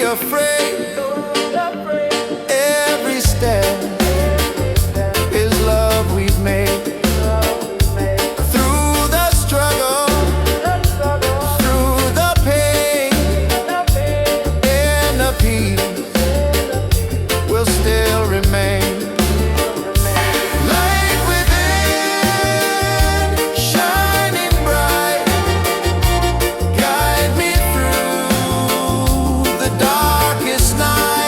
be afraid. Every step is love we've made. Through the struggle, through the pain, and the peace will still remain. Light within, shining bright, guide me through the darkest night.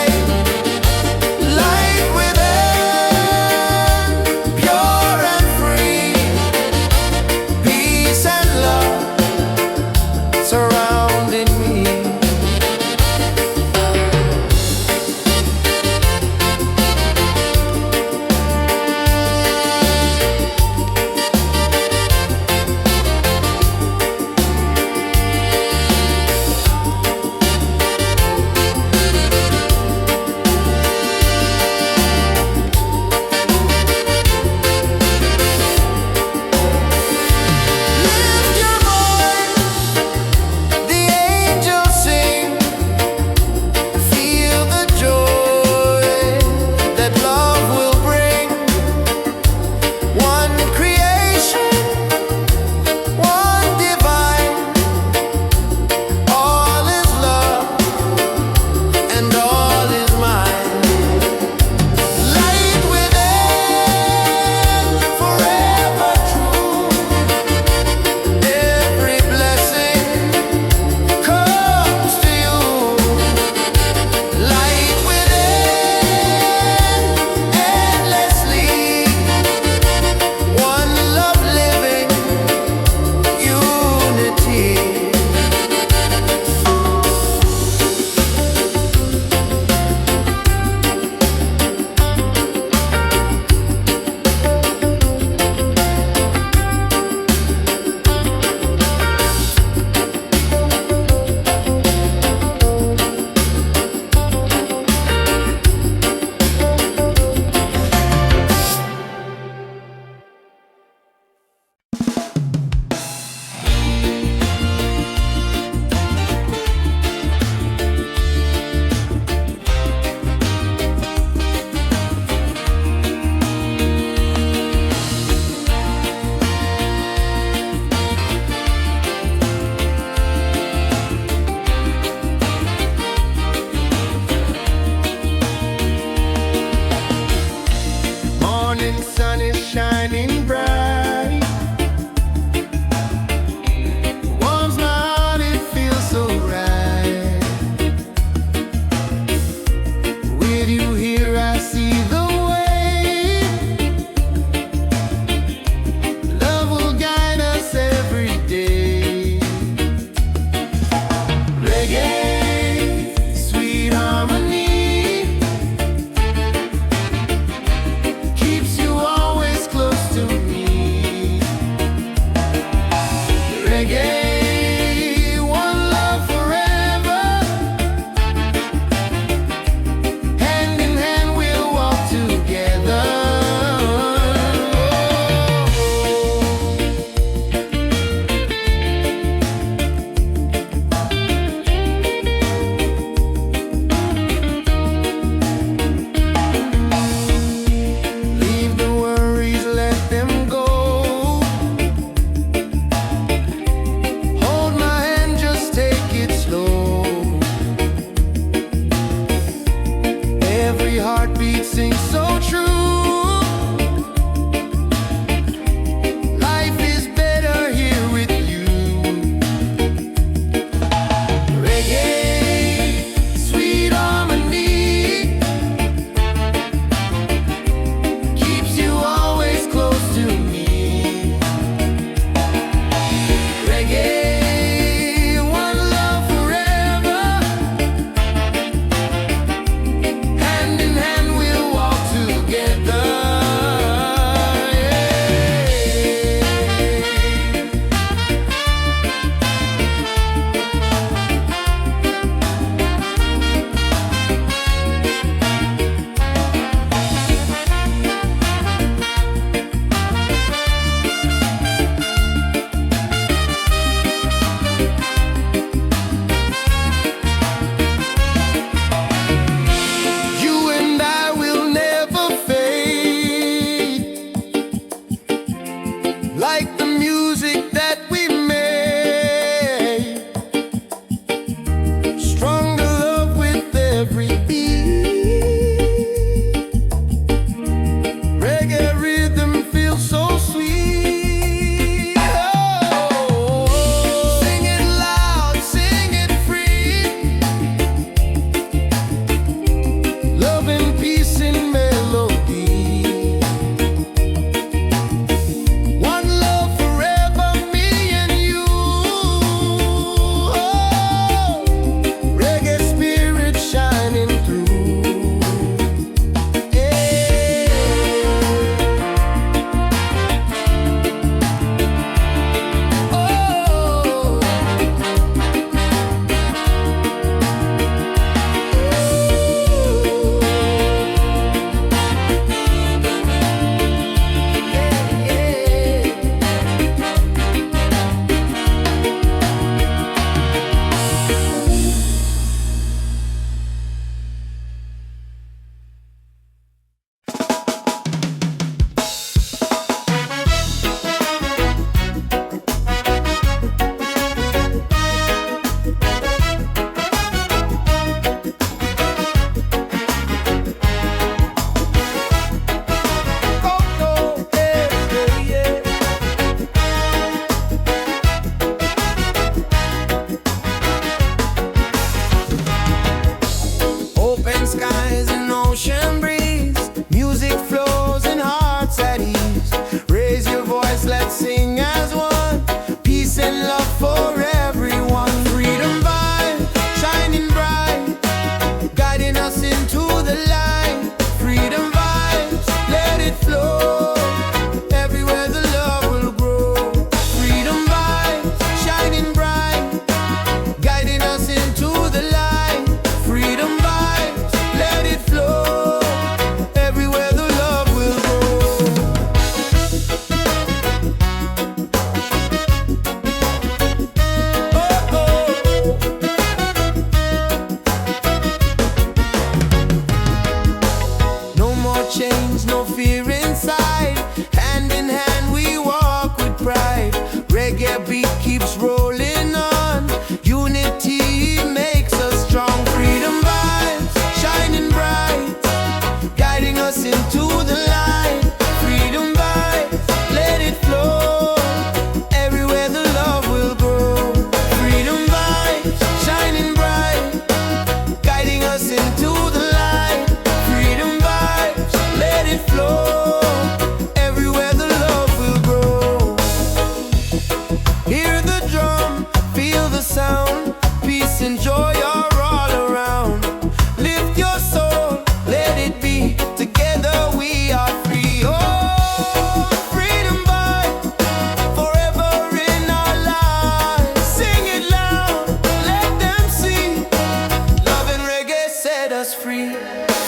us free.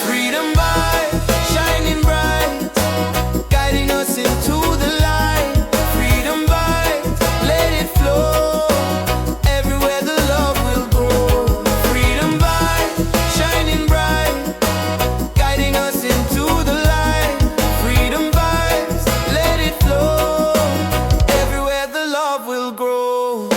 Freedom vibes shining bright, guiding us into the light. Freedom vibes, let it flow. Everywhere the love will grow. Freedom vibes shining bright, guiding us into the light. Freedom vibes, let it flow. Everywhere the love will grow.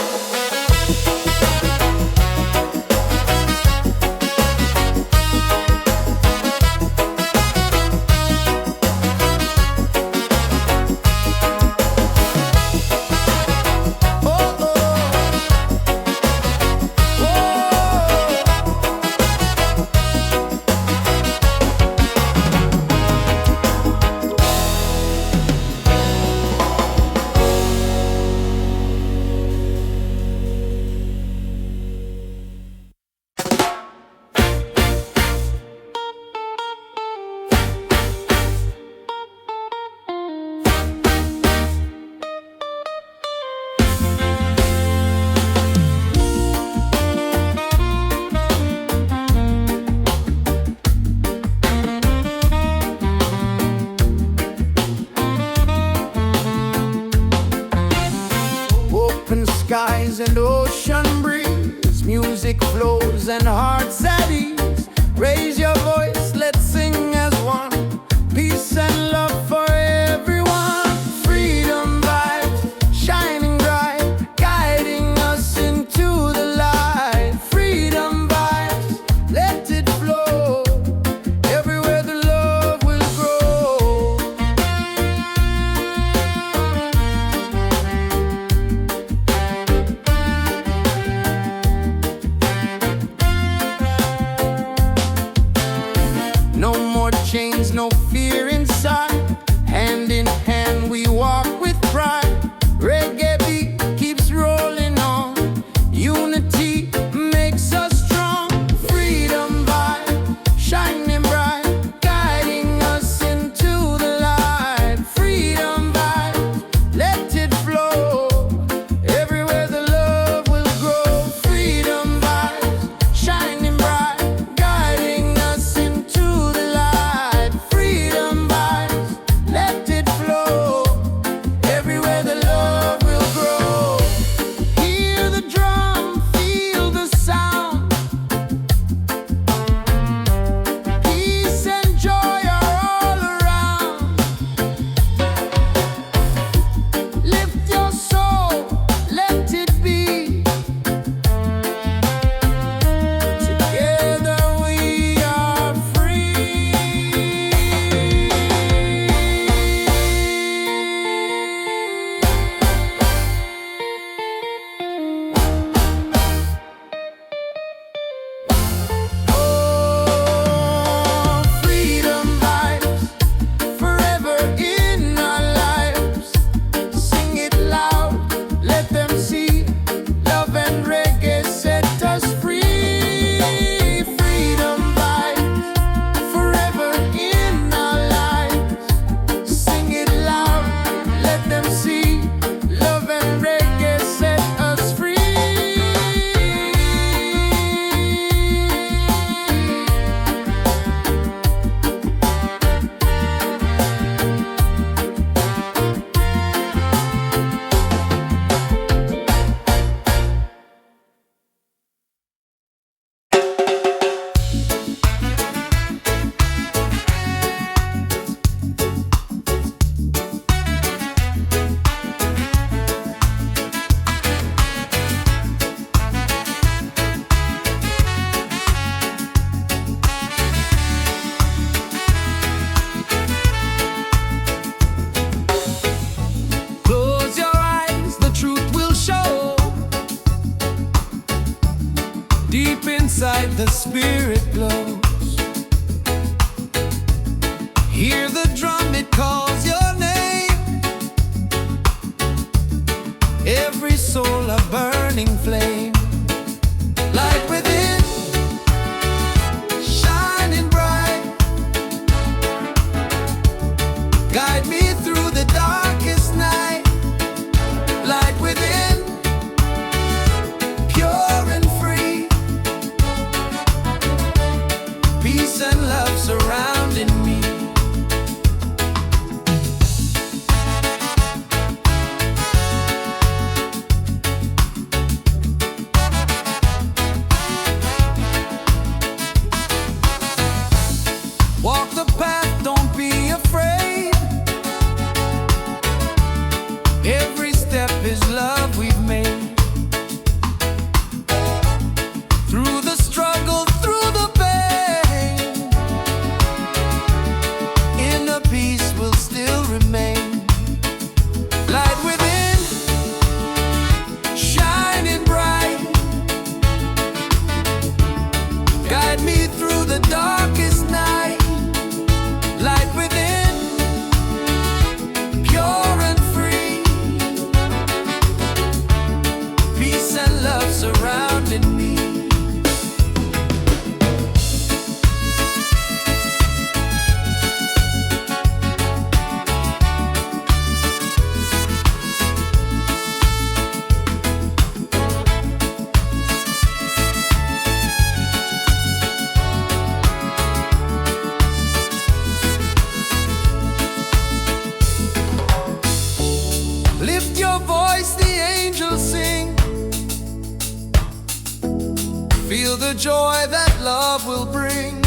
joy that love will bring.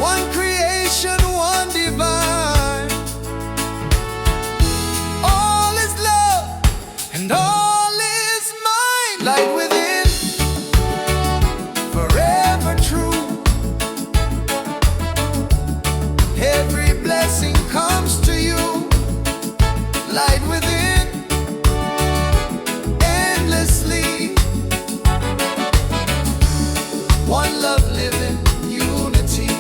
One creation, one divine. All is love and all is mine. Light within, forever true. Every blessing comes to you. Light within, endlessly. One love living, unity.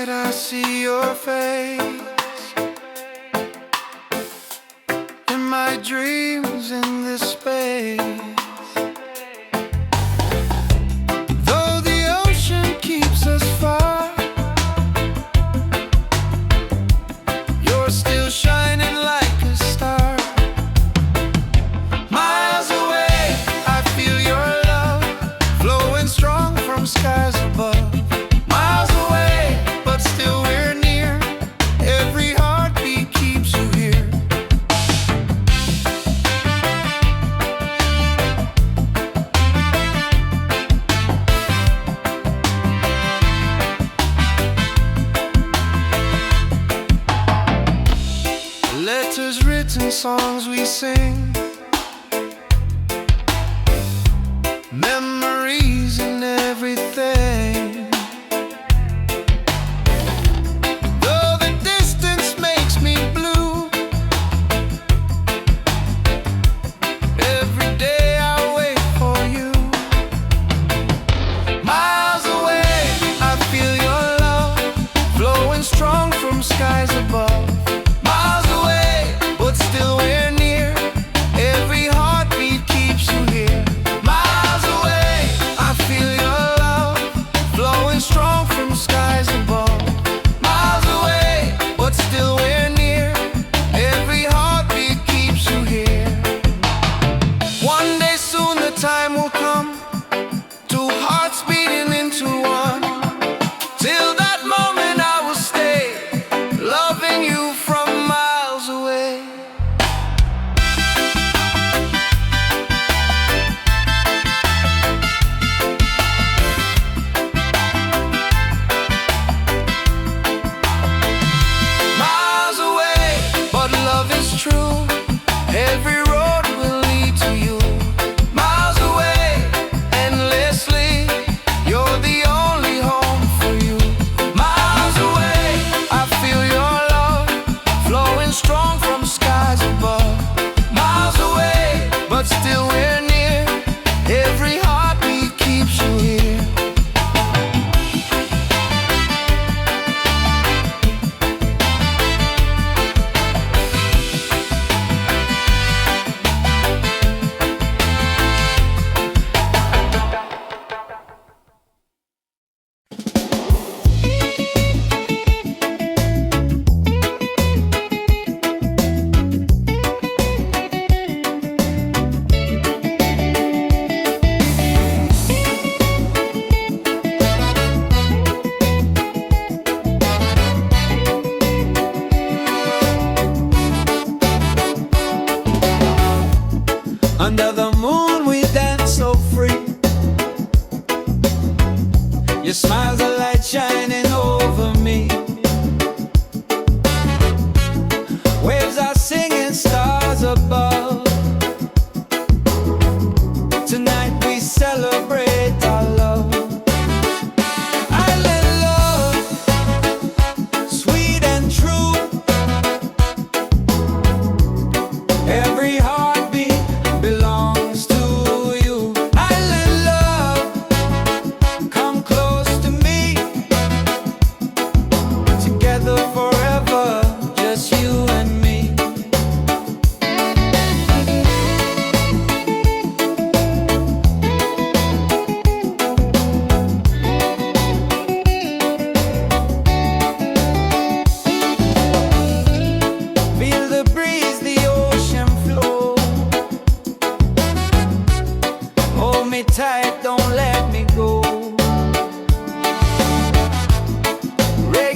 I see your face in my dreams in this space. Though the ocean keeps us far, you're still shining like a star. Miles away, I feel your love flowing strong from skies above. Letters written, songs we sing, memories and everything. Though the distance makes me blue, every day I wait for you. Miles away, I feel your love flowing strong from skies above. Still we're near, every heartbeat keeps you here. Miles away, I feel your love flowing strong from skies above. Miles away, but still we're near, every heartbeat keeps you here. One day soon the time will come, two hearts beating into one. Till that moment I will stay, loving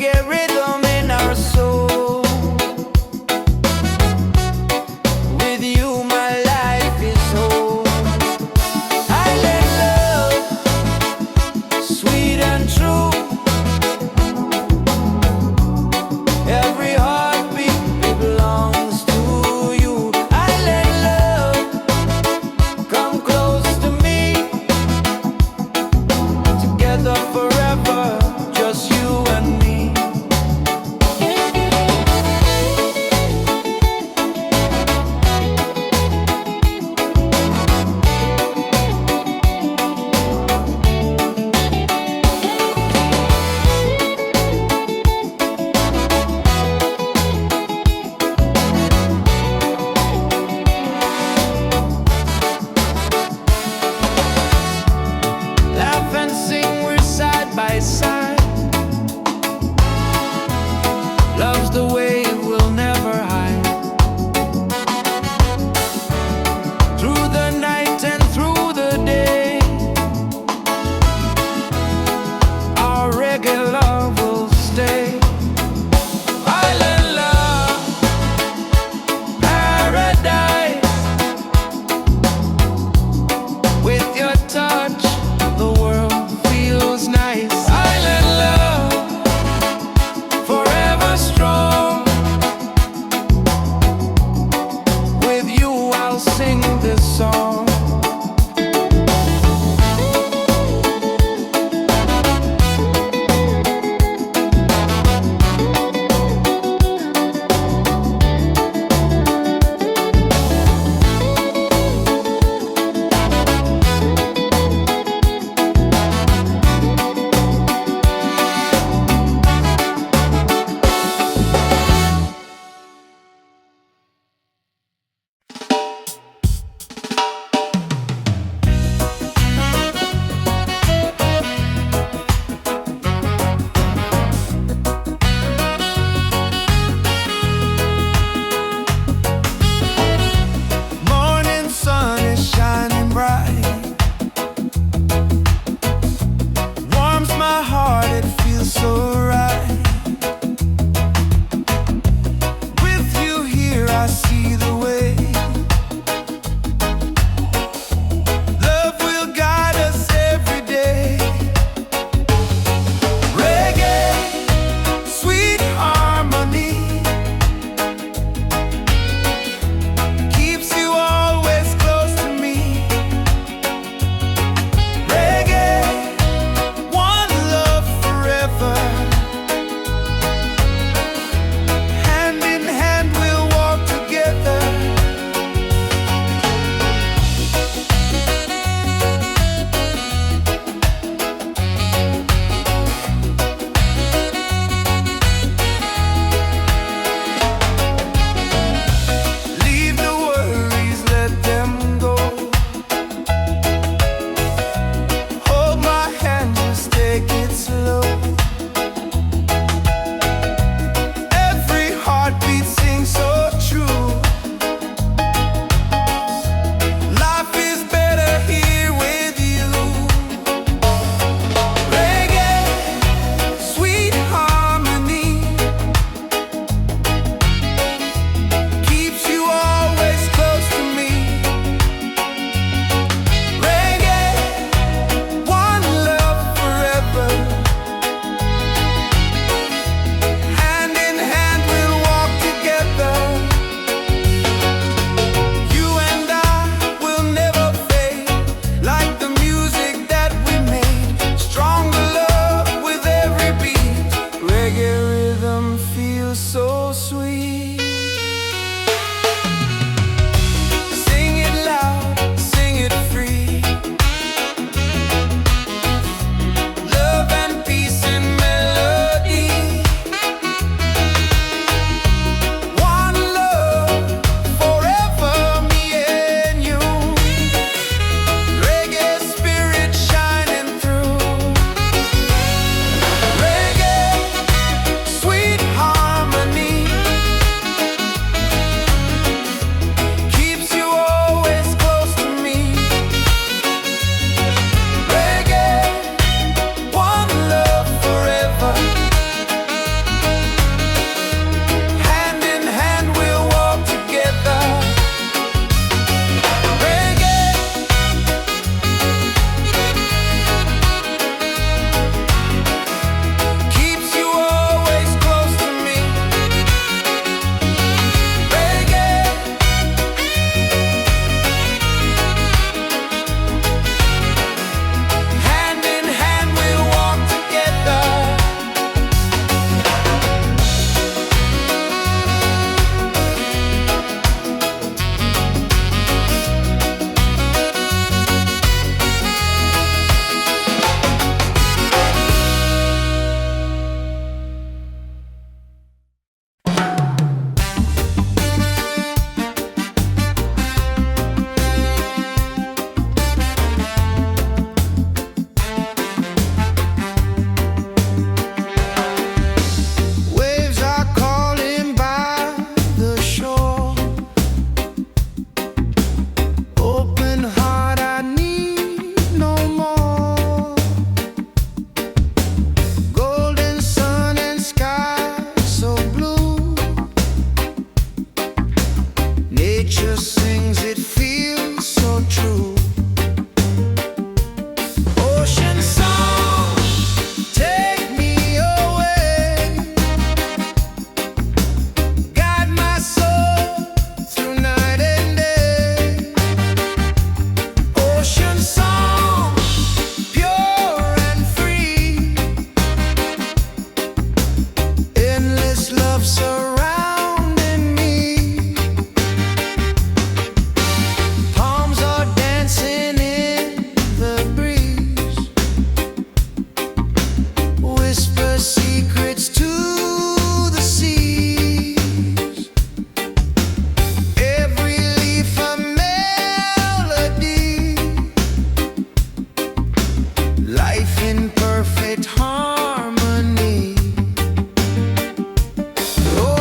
reggae rhythm in our soul. With you my life is whole. Island love, sweet and true. Every heartbeat belongs to you. Island love, come close to me. Together forever, just you and me. surrounding me. Palms are dancing in the breeze. Whisper secrets to the seas. Every leaf a melody. Life in perfect harmony. Oh,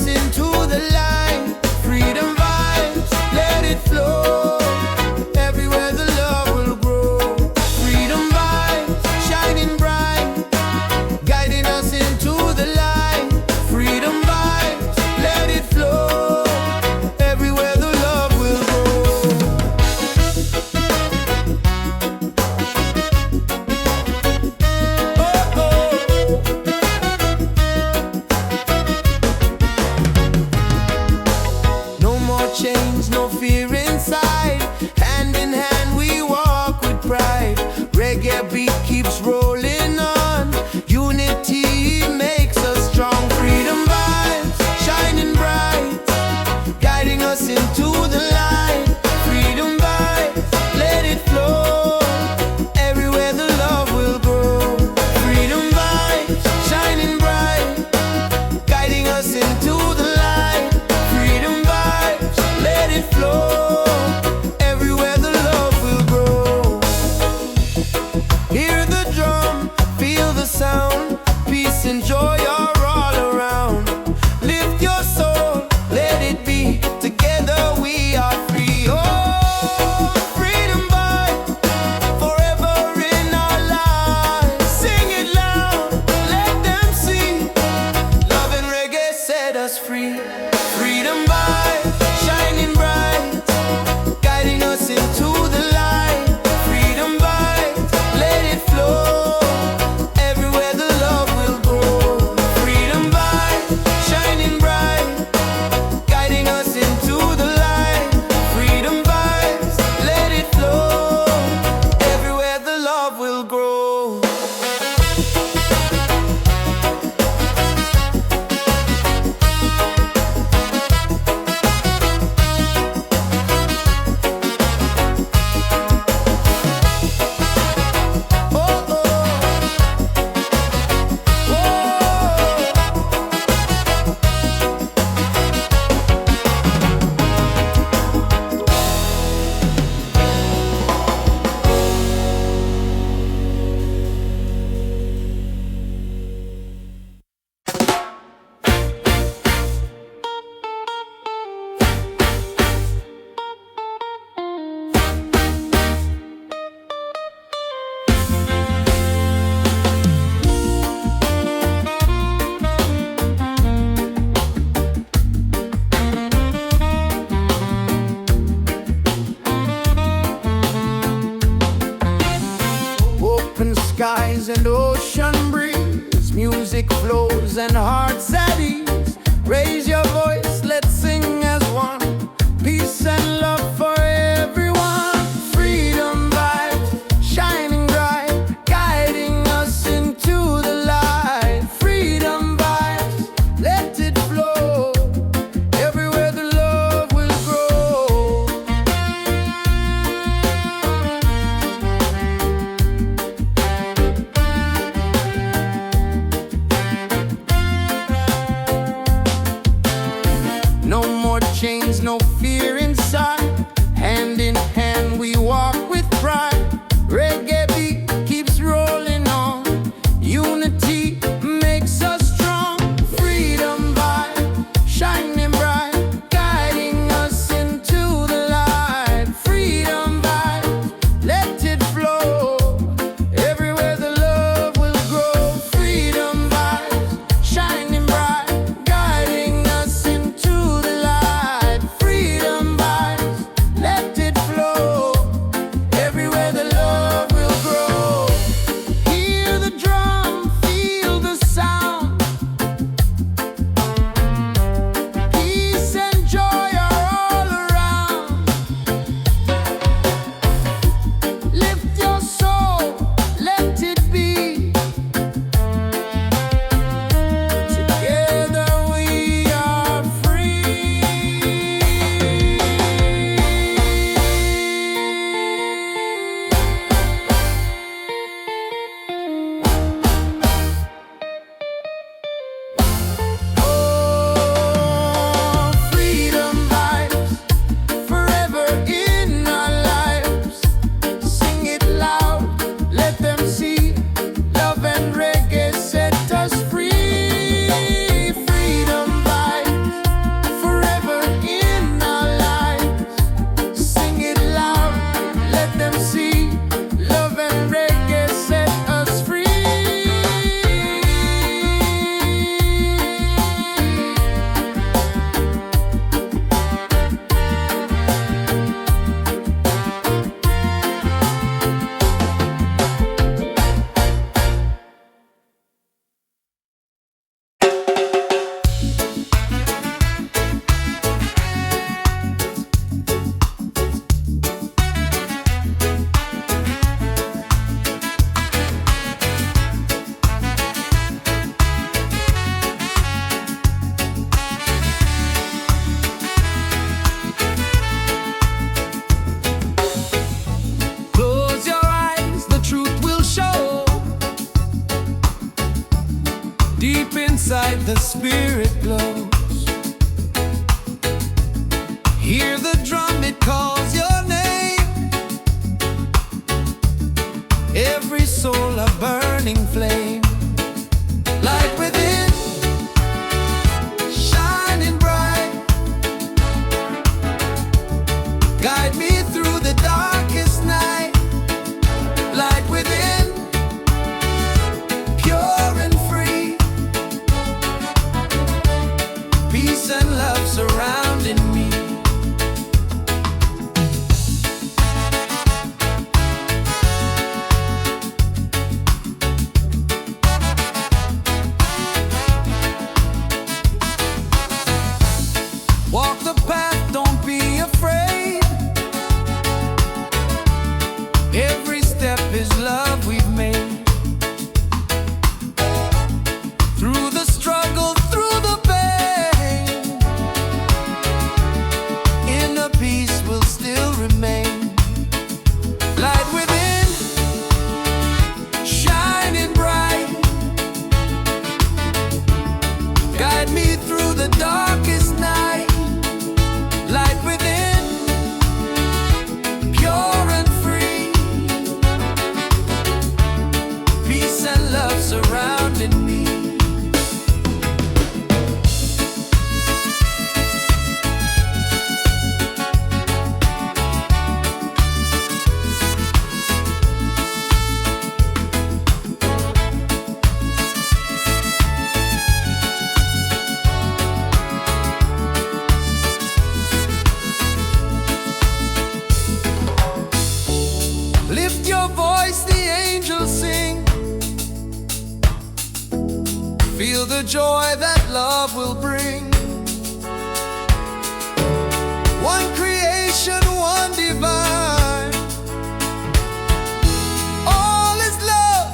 into the light. Freedom vibes, let it flow. Everywhere the love will grow. Freedom vibes, shining bright, guiding us into the light. Freedom vibes, let it flow. Everywhere the love will grow. Oh, oh. No more chains, no fear inside. Hand in hand we walk with pride. Reggae beat keeps rolling on. Unity makes us strong. Freedom vibes, shining bright, guiding us into the light. Freedom vibes, let it flow. Everywhere the love will grow. Freedom vibes, shining bright, guiding us into the light. Freedom vibes, let it flow. Everywhere the love will grow. Hear the drum, feel the sound. Peace and joy are all around. Lift your soul, let it be. Together we are free. Oh, freedom vibe, forever in our lives. Sing it loud, let them see. Love and reggae set us free. Freedom vibe, shining bright, guiding us into the light. Freedom vibes, let it flow. Everywhere the love will grow. Freedom vibes, shining bright, guiding us into the light. Freedom vibes, let it flow. Everywhere the love will grow. Oh, oh. Open skies and ocean breeze, music flows and hearts at ease. Raise your voice, let's sing as one. Peace and love for everyone. Freedom vibes, shining bright, guiding us into the light. Freedom vibes, let it flow. Everywhere the love will grow. No more chains, no fear inside. Hand in hand we walk with pride. Reggae beat keeps rolling on. Unity makes us strong. Freedom vibe, shining bright, guiding us into the light. Freedom vibe, let it flow. Everywhere the love will grow. Freedom vibes, shining bright, guiding us into the light. Freedom the joy that love will bring. One creation, one divine. All is love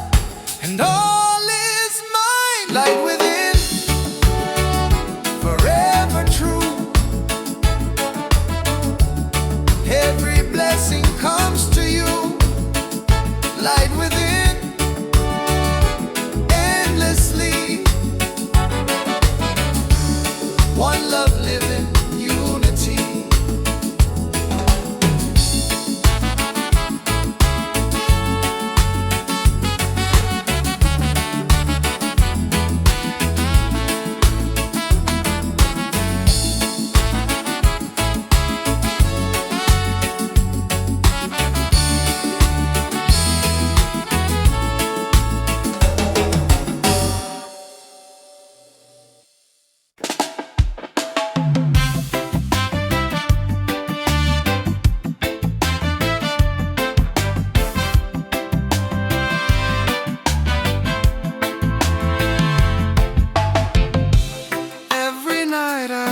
and all is mine. Light within, forever true. Every blessing comes to you. Light within, endlessly. One love living, unity.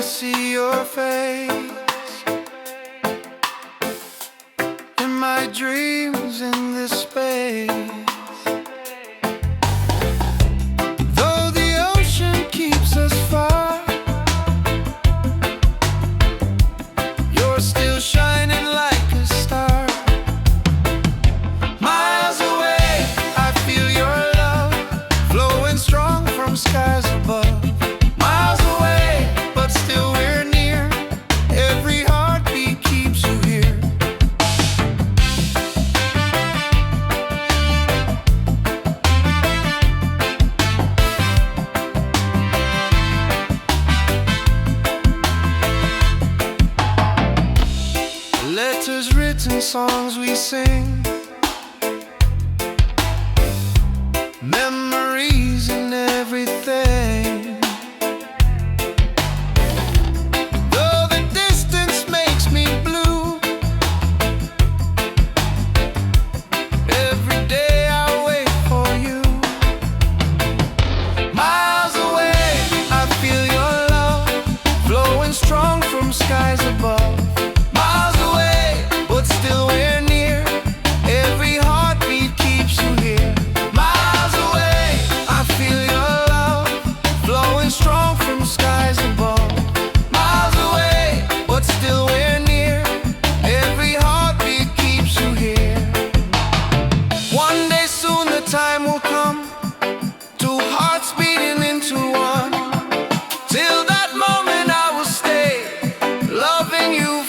See your face in my dreams in this space. Though the ocean keeps us far, you're still shining like a star. Miles away, I feel your love flowing strong from skies above. Letters written, songs we sing, memories and everything. Though the distance makes me blue, every day I wait for you. Miles away, I feel your love flowing strong from skies above. Still we're near, every heartbeat keeps you here. Miles away, I feel your love flowing strong from skies above. Miles away, but still we're near, every heartbeat keeps you here. One day soon the time will come, two hearts beating into one. Till that moment I will stay, loving you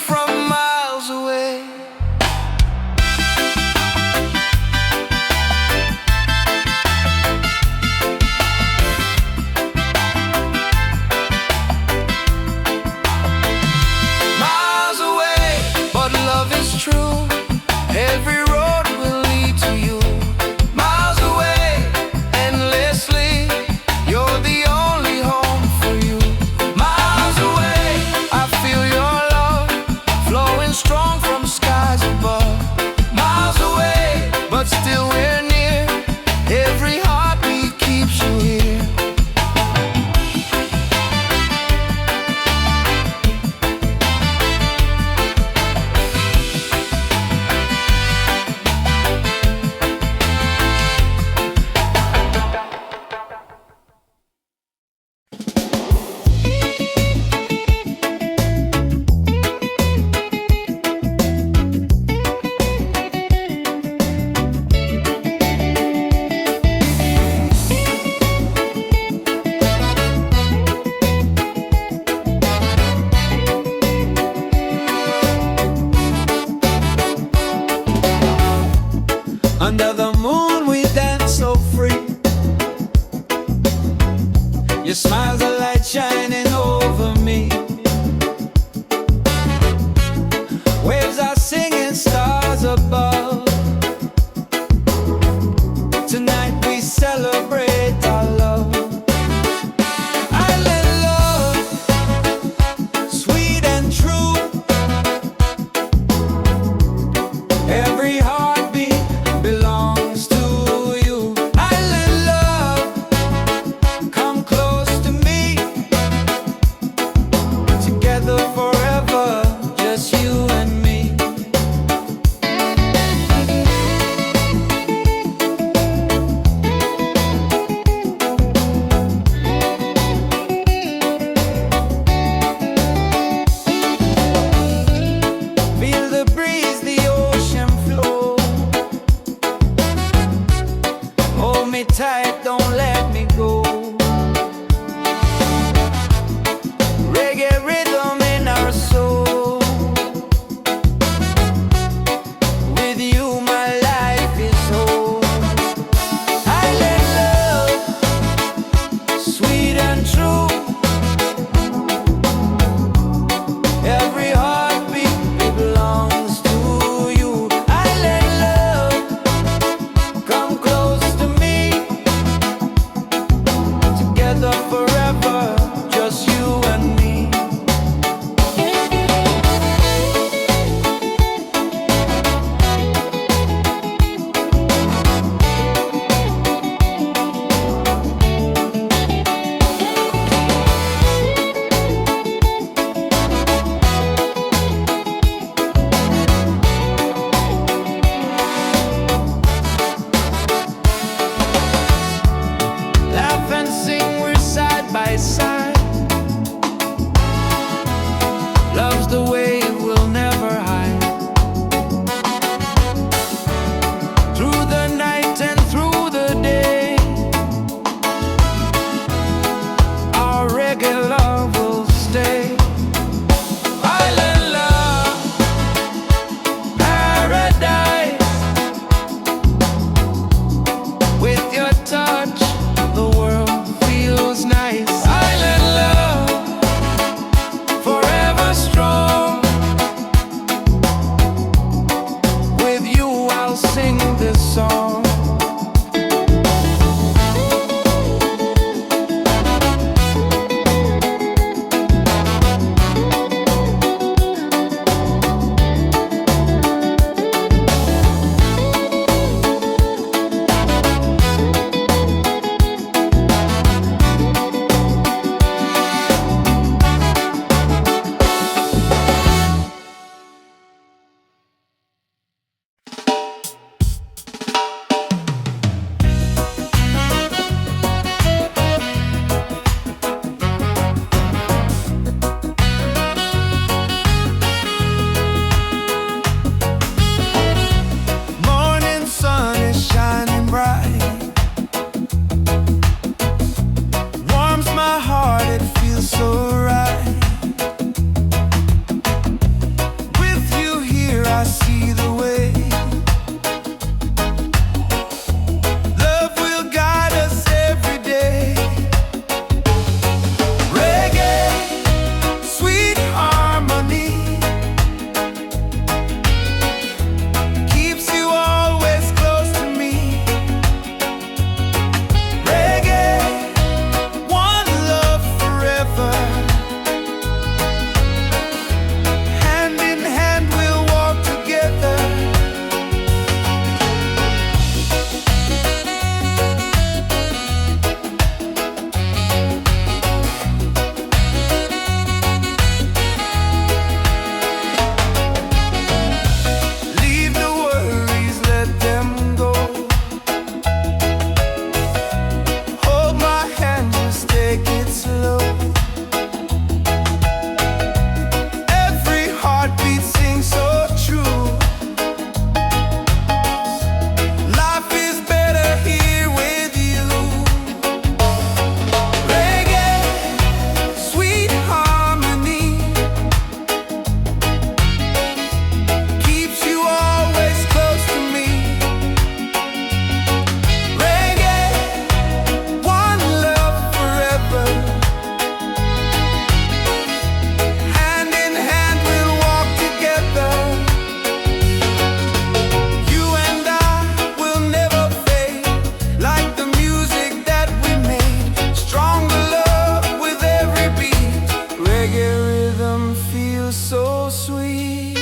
so sweet.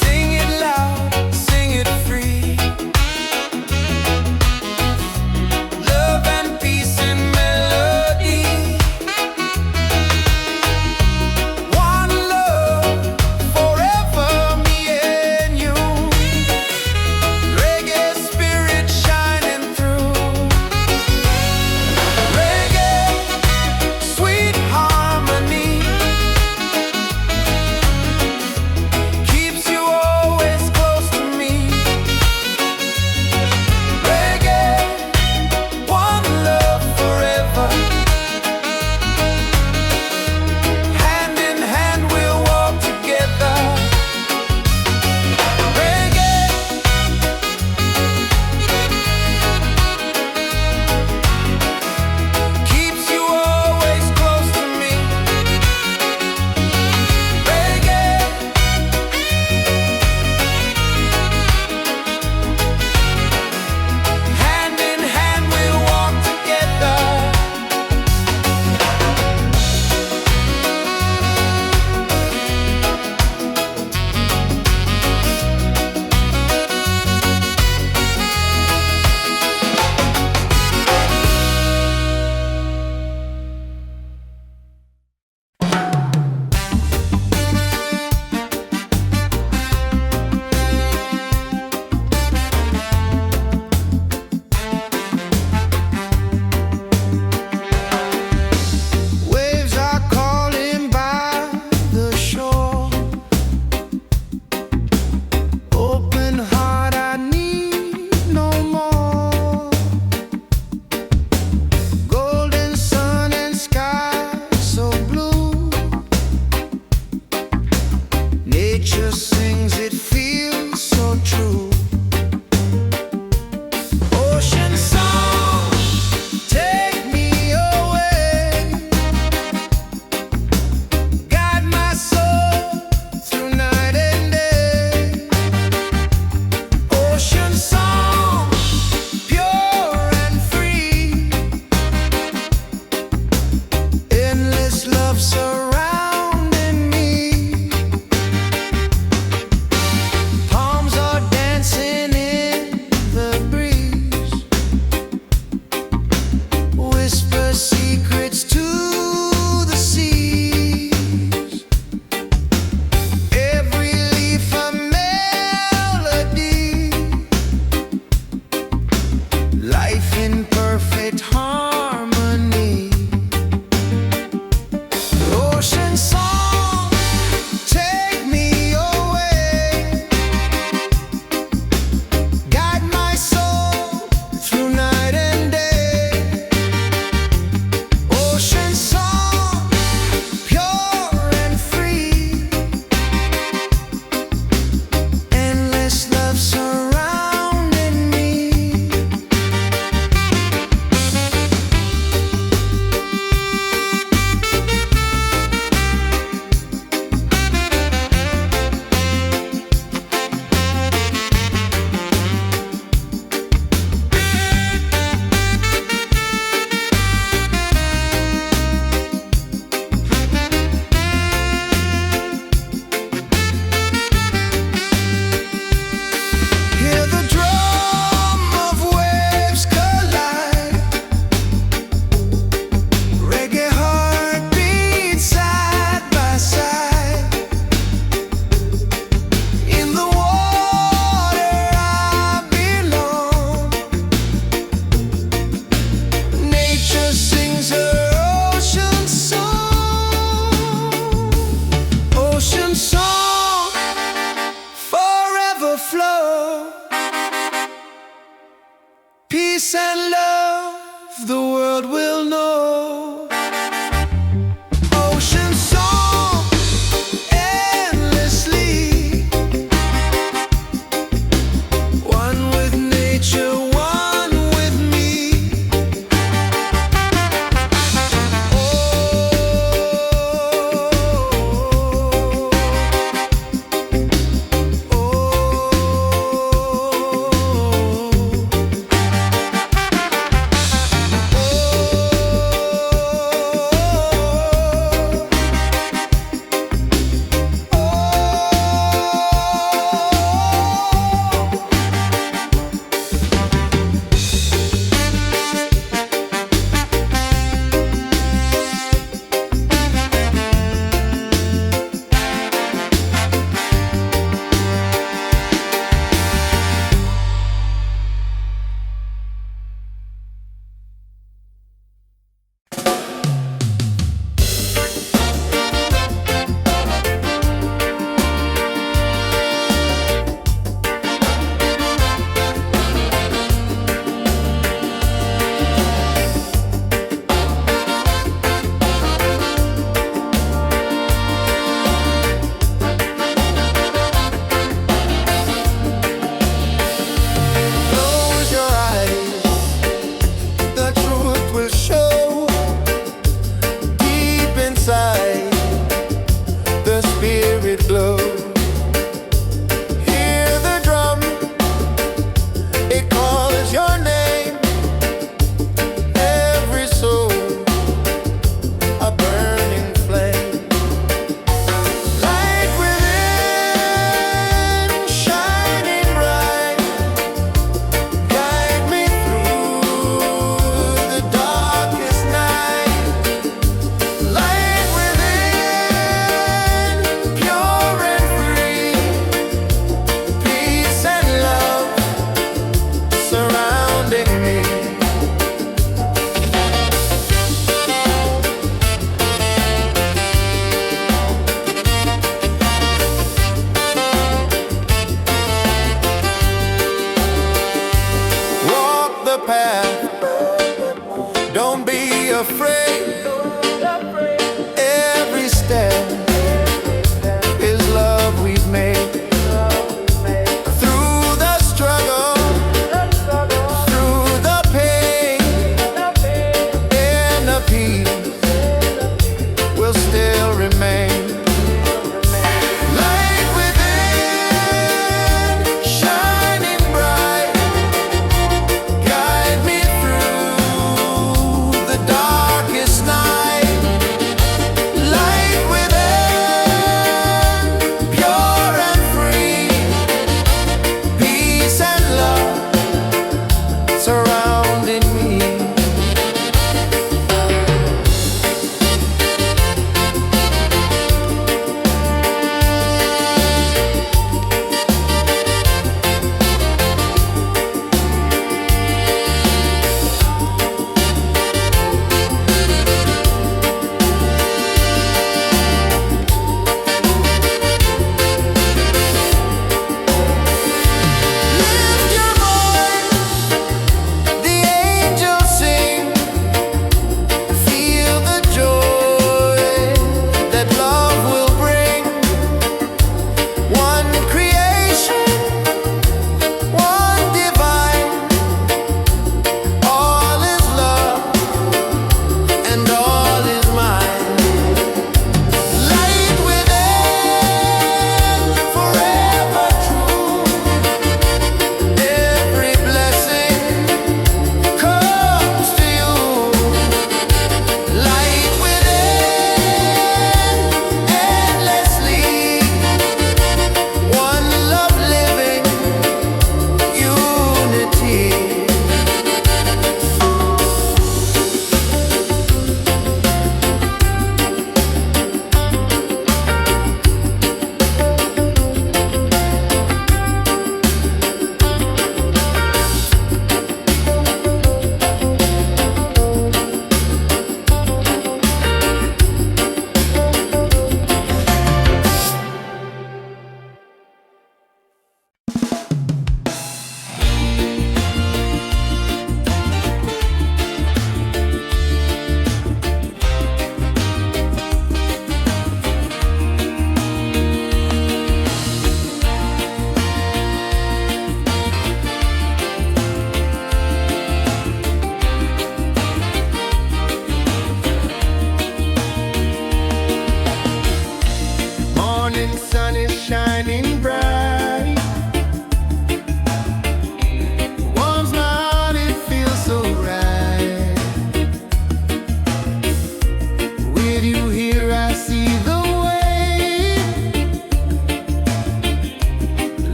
Sing it loud, sing it free. Love and peace and melody. One love forever, me and you. Reggae spirit shining through. Reggae, sweet harmony, keeps you always close to me. Reggae, one love forever. Hand in hand we'll walk together. Reggae, keeps you always close to me. Reggae, hand in hand we'll walk together. Waves are calling by the shore. Open heart, I need no more. Golden sun and sky so blue. Nature sings, it feels so true. Ocean song, take me away. Guide my soul through night and day. Ocean song, pure and free. Endless love surrounding me. Palms are dancing in the breeze. Whisper secrets to the seas. Every leaf a melody. Life in perfect harmony. Ocean song, take me away. Guide my soul through night and day. Ocean song, pure and free. Endless love surrounding me.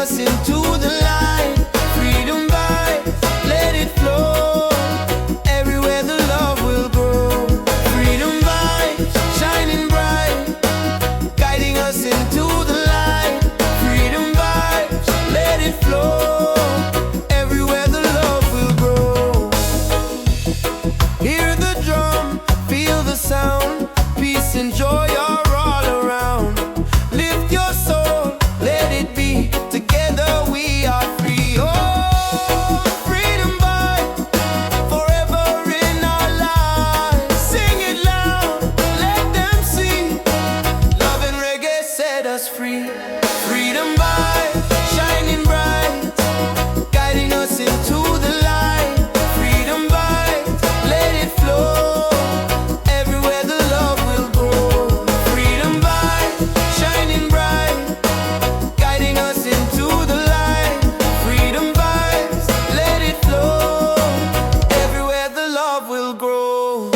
us into the light. Freedom vibes, let it flow. Everywhere the love will grow. Freedom vibes, shining bright, guiding us into the light. Freedom vibes, let it flow. Everywhere the love will grow. Hear the drum, feel the sound. Peace and joy are all around. Lift your soul, let it be. Together we are free. Oh, freedom vibe, forever in our lives. Sing it loud, let them see. Love and reggae set us free. Freedom vibe, shining bright, guiding us into the light. Freedom vibe, let it flow. Everywhere the love will grow. Freedom vibe, shining bright, guiding us into the light. Freedom vibes, let it flow. Everywhere the love will grow.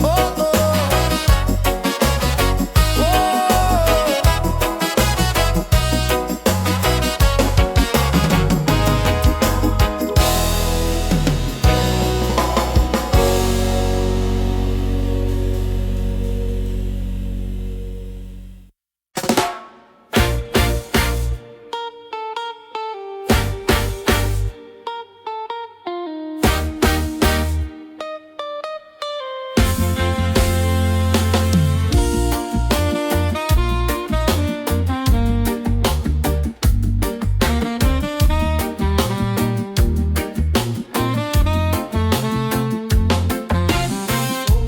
Oh, oh,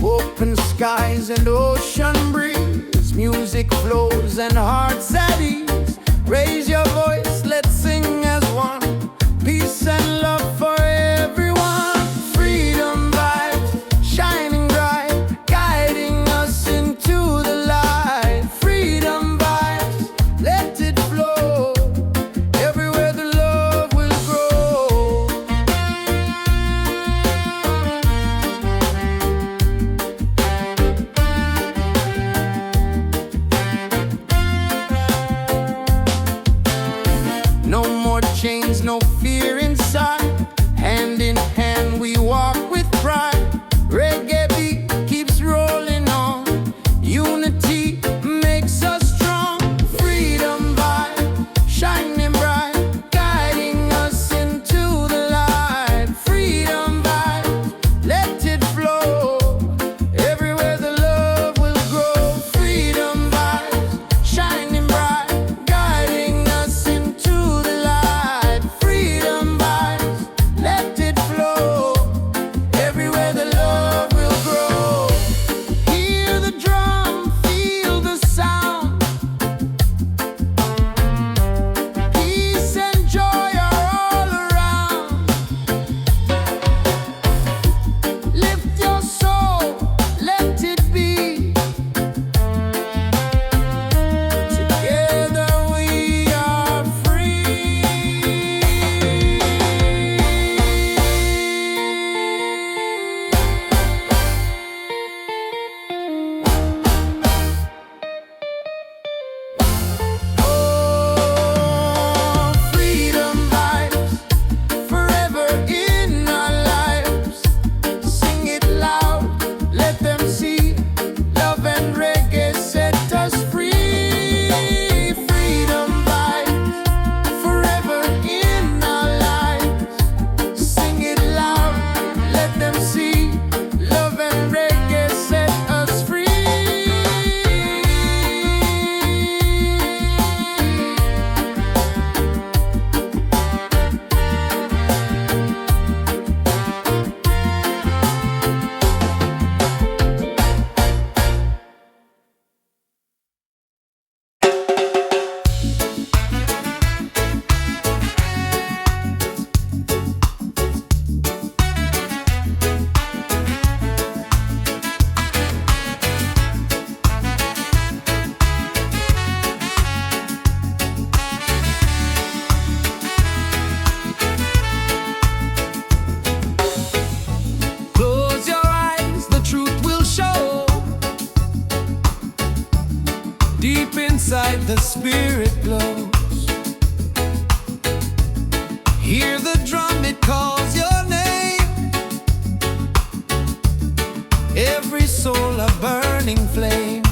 open skies and ocean breeze, music flows and hearts at ease. Raise your voice, let's sing as one. Peace and love for everyone. Freedom vibes, shining bright, guiding us into the light. Freedom vibes, let it flow. Everywhere the love will grow. No more chains, no fear inside. Hand in hand we walk with pride. Reggae beat keeps rolling on. Unity makes us strong. Freedom vibe, shining bright, guiding us into the light. Freedom vibe, let it flow. Everywhere the love will grow. Freedom vibes, shining bright, guiding us into the light. Freedom vibes. it glows. Hear the drum, it calls your name. Every soul a burning flame.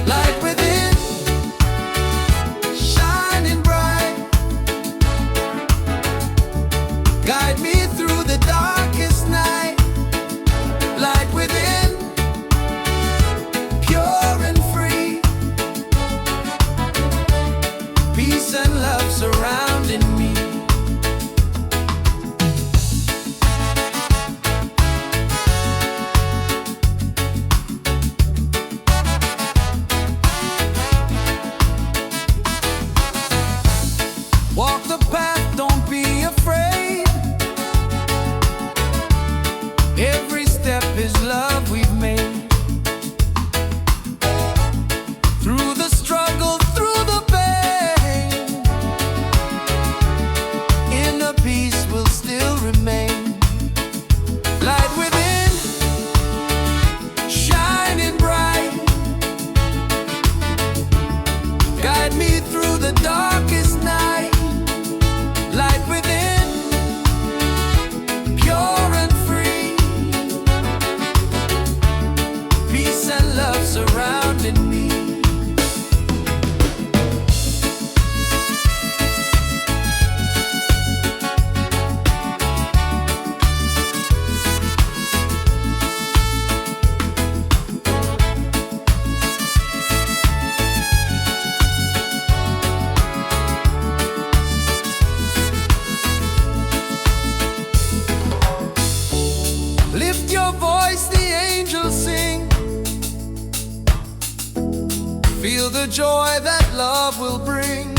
Light within, shining bright. Guide me through the darkest night. Light within, pure and free. Peace and love surrounding me. Walk the path, don't be afraid. Every step is love we've made. Through the struggle, through the pain, inner peace will still remain. Light within, shining bright. Guide me through the darkest night. Light within, pure and free. Peace and love surrounding me. Lift your voice, the angels sing. Feel the joy that love will bring.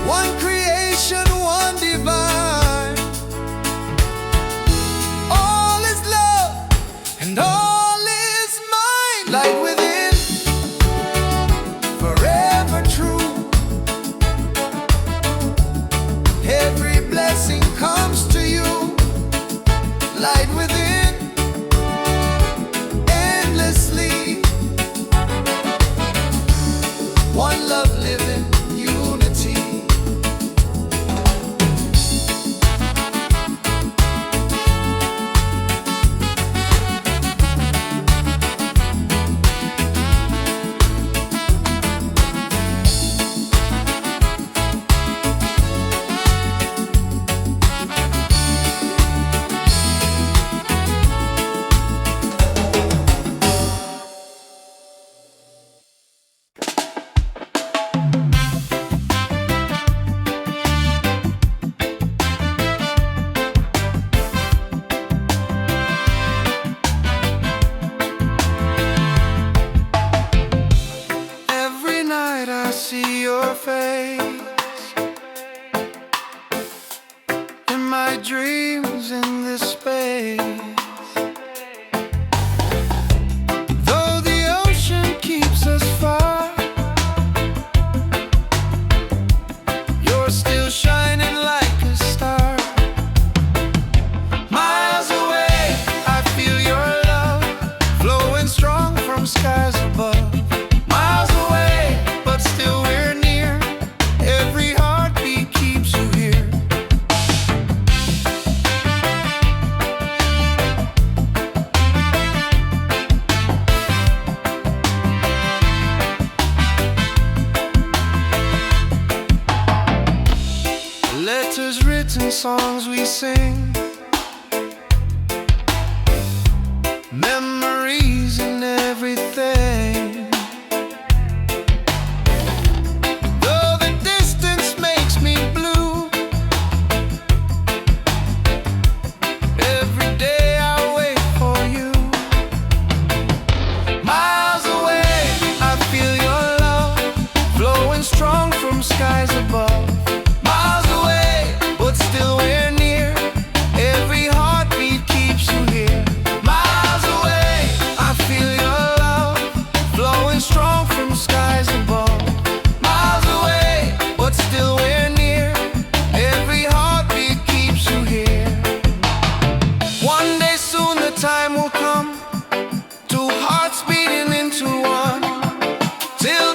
One creation, one divine. All is love and all is mine. Light within, forever true. Every blessing comes to you. Light within, endlessly. One love living, unity. Every night I see your face in my dreams in this space. Though the ocean keeps us far, you're still shining like a star. Miles away, I feel your love flowing strong from skies above. Miles away, but still we're near. Every heartbeat keeps you here. Letters written, songs we sing, memories and everything. Though the distance makes me blue, every day I wait for you. Miles away, I feel your love flowing strong from skies above. Miles away, but still we're near. Every heartbeat keeps you here. Miles away, I feel your love flowing strong from skies above. Miles away, but still we're near. Every heartbeat keeps you here. One day soon the time will come, two hearts beating into one. Till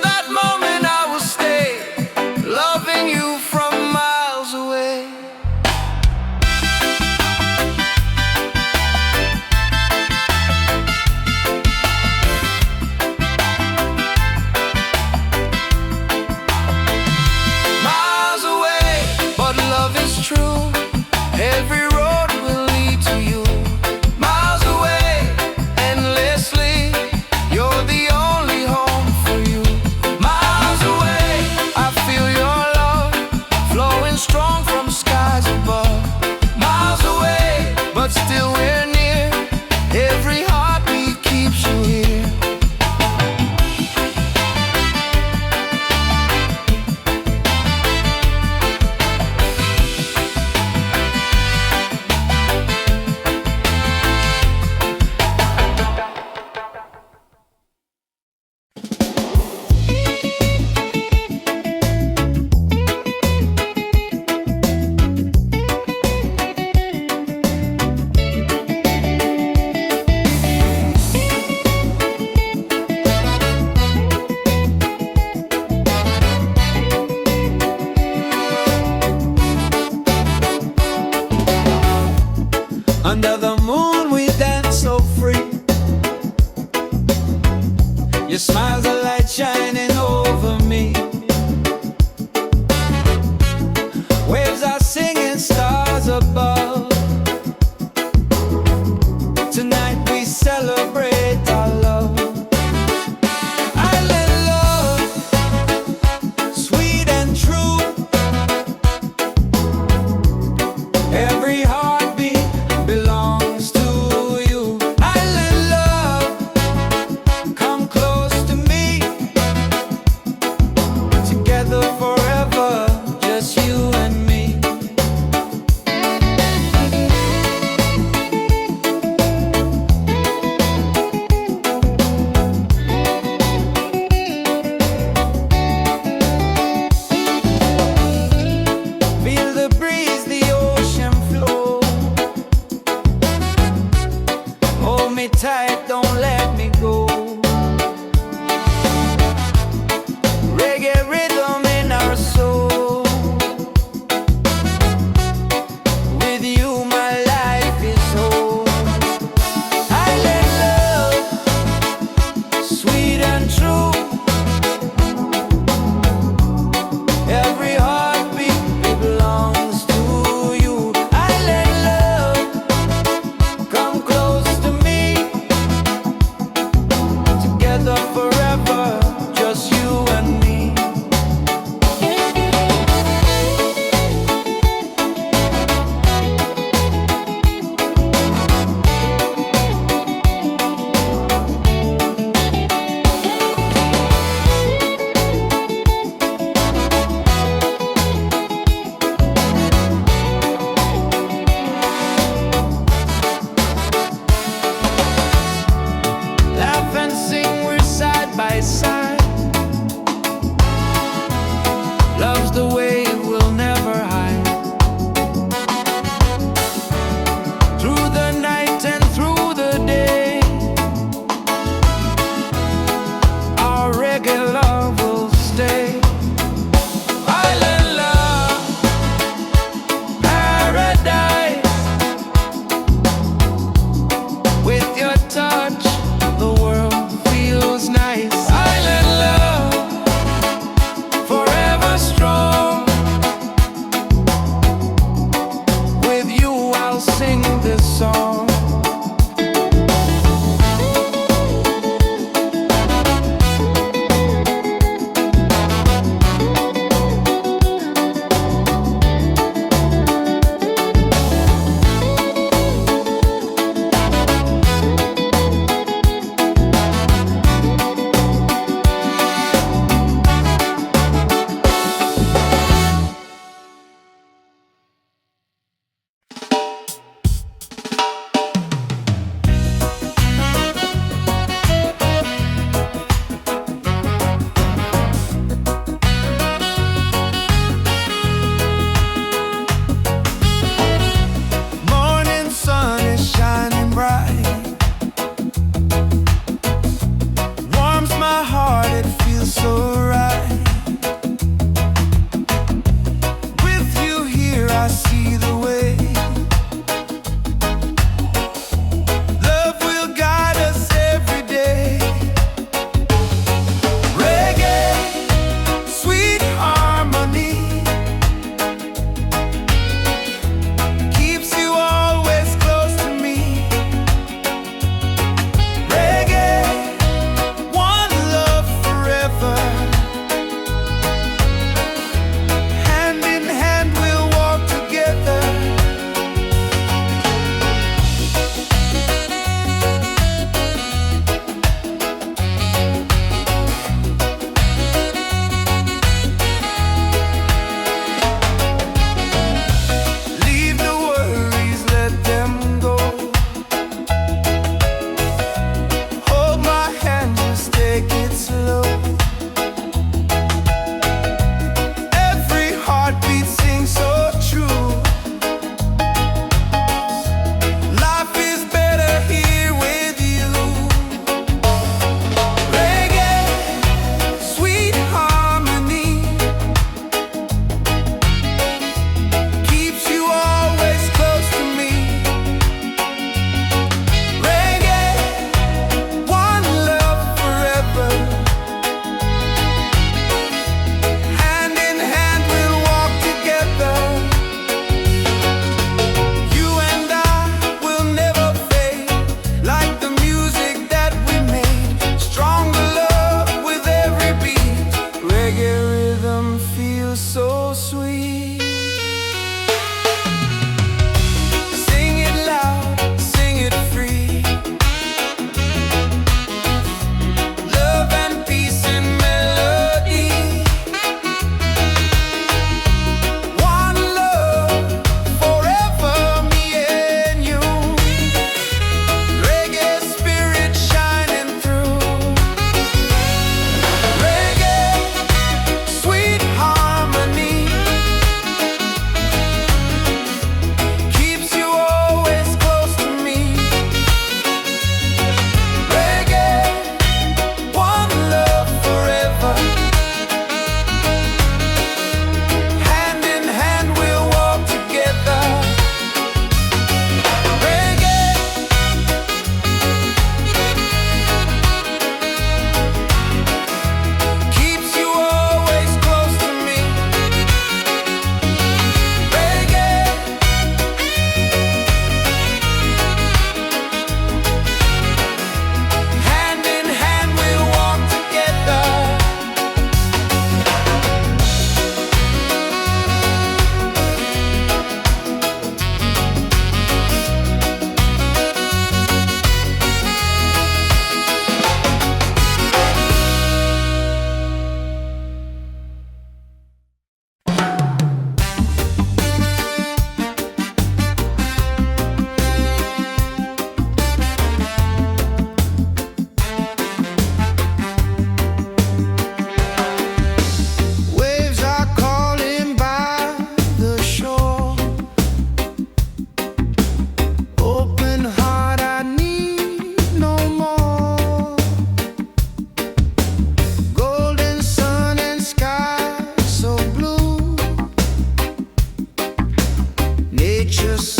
precious.